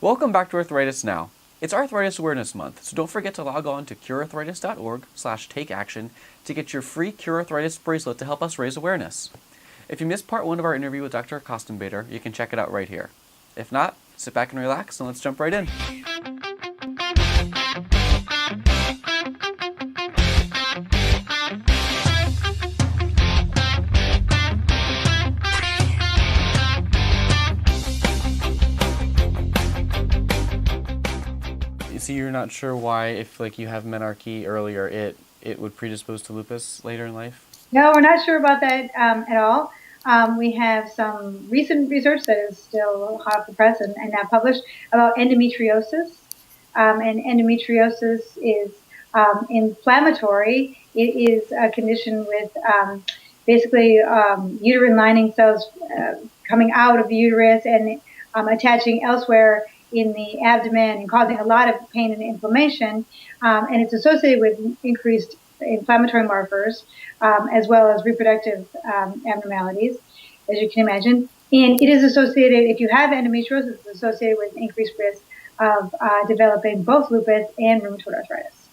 Welcome back to Arthritis Now. It's Arthritis Awareness Month, so don't forget to log on to curearthritis.org/takeaction to get your free Cure Arthritis bracelet to help us raise awareness. If you missed part 1 of our interview with Dr. Costenbader, you can check it out right here. If not, sit back and relax and let's jump right in. So you're not sure why, if you have menarche earlier, it would predispose to lupus later in life? No, we're not sure about that at all. We have some recent research that is still hot off the press and now published about endometriosis. And endometriosis is inflammatory. It is a condition with basically uterine lining cells coming out of the uterus and attaching elsewhere in the abdomen and causing a lot of pain and inflammation. And it's associated with increased inflammatory markers, as well as reproductive abnormalities, as you can imagine. And it is associated, if you have endometriosis, it's associated with increased risk of developing both lupus and rheumatoid arthritis.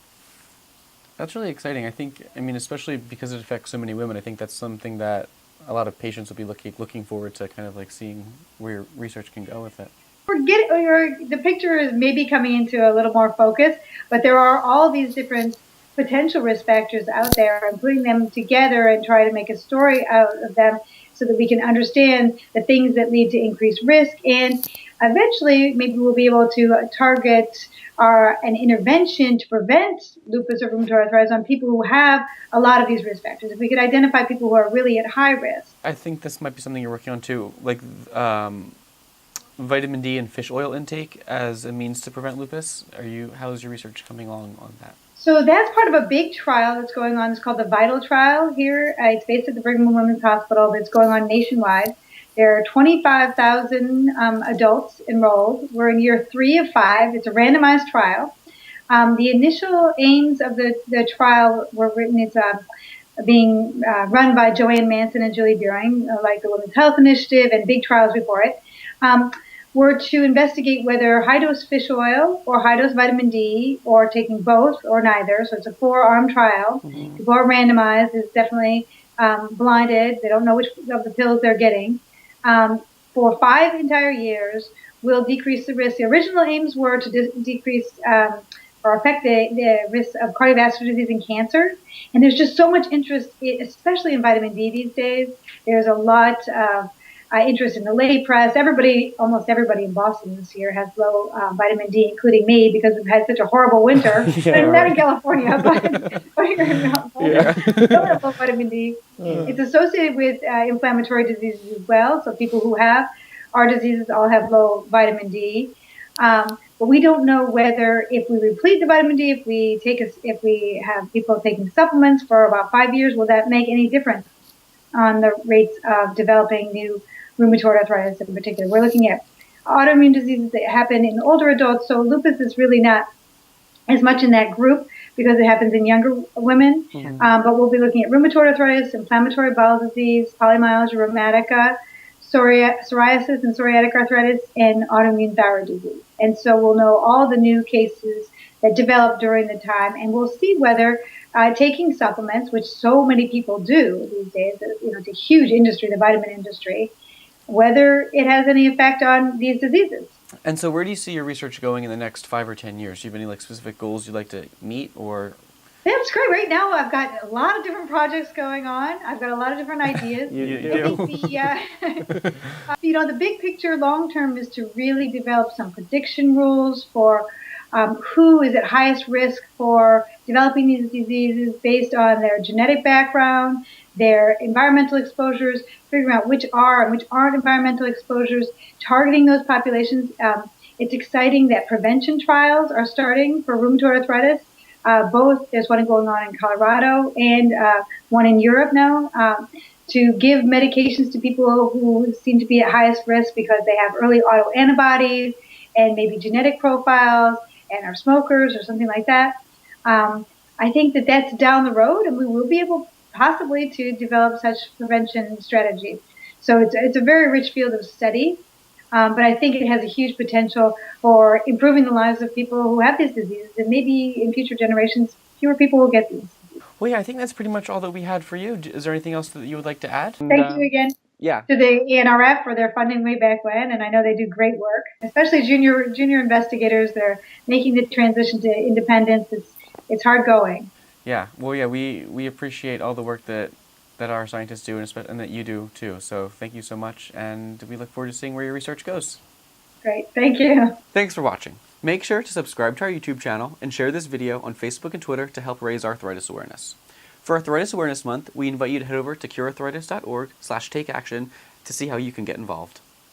That's really exciting. I think, especially because it affects so many women, I think that's something that a lot of patients will be looking forward to, kind of seeing where research can go with it. The picture is maybe coming into a little more focus, but there are all these different potential risk factors out there, and putting them together and try to make a story out of them so that we can understand the things that lead to increased risk, and eventually maybe we'll be able to target an intervention to prevent lupus or rheumatoid arthritis on people who have a lot of these risk factors. If we could identify people who are really at high risk. I think this might be something you're working on too, vitamin D and fish oil intake as a means to prevent lupus. How is your research coming along on that? So that's part of a big trial that's going on. It's called the VITAL trial here. It's based at the Brigham Women's Hospital, but it's going on nationwide. There are 25,000 adults enrolled. We're in year 3 of 5. It's a randomized trial. The initial aims of the trial were written. It's being run by Joanne Manson and Julie Buring, like the Women's Health Initiative and big trials before it. Were to investigate whether high-dose fish oil or high-dose vitamin D, or taking both or neither. So it's a 4-arm trial. Mm-hmm. People are randomized. It's definitely blinded. They don't know which of the pills they're getting. For 5 entire years, will decrease the risk. The original aims were to decrease or affect the risk of cardiovascular disease and cancer. And there's just so much interest, especially in vitamin D these days. There's a lot of interest in the lay press. Almost everybody in Boston this year has low vitamin D, including me, because we've had such a horrible winter. Yeah, not in California, but here in California. We don't have low vitamin D. It's associated with inflammatory diseases as well. So people who have our diseases all have low vitamin D. But we don't know whether, if we replete the vitamin D, if we have people taking supplements for about 5 years, will that make any difference on the rates of developing new rheumatoid arthritis in particular? We're looking at autoimmune diseases that happen in older adults, so lupus is really not as much in that group because it happens in younger women. Mm-hmm. But we'll be looking at rheumatoid arthritis, inflammatory bowel disease, polymyalgia rheumatica, psoriasis and psoriatic arthritis, and autoimmune thyroid disease. And so we'll know all the new cases that develop during the time, and we'll see whether taking supplements, which so many people do these days, it's a huge industry, the vitamin industry, whether it has any effect on these diseases. And so where do you see your research going in the next 5 or 10 years? Do you have any specific goals you'd like to meet, or? That's great. Right now I've got a lot of different projects going on. I've got a lot of different ideas. You do. The big picture long term is to really develop some prediction rules for who is at highest risk for developing these diseases based on their genetic background, their environmental exposures, figuring out which are and which aren't environmental exposures, targeting those populations. It's exciting that prevention trials are starting for rheumatoid arthritis. There's one going on in Colorado and one in Europe now, to give medications to people who seem to be at highest risk because they have early autoantibodies and maybe genetic profiles and are smokers or something like that. I think that that's down the road, and we will be able possibly to develop such prevention strategies. So it's a very rich field of study. But I think it has a huge potential for improving the lives of people who have these diseases, and maybe in future generations, fewer people will get these. Well, yeah, I think that's pretty much all that we had for you. Is there anything else that you would like to add? Thank you again Yeah. to the ENRF for their funding way back when, and I know they do great work, especially junior investigators. They're making the transition to independence. It's hard going. Yeah. Well, yeah, we appreciate all the work that our scientists do, and that you do too. So thank you so much, and we look forward to seeing where your research goes. Great. Thank you. Thanks for watching. Make sure to subscribe to our YouTube channel and share this video on Facebook and Twitter to help raise arthritis awareness. For Arthritis Awareness Month, we invite you to head over to curearthritis.org/takeaction to see how you can get involved.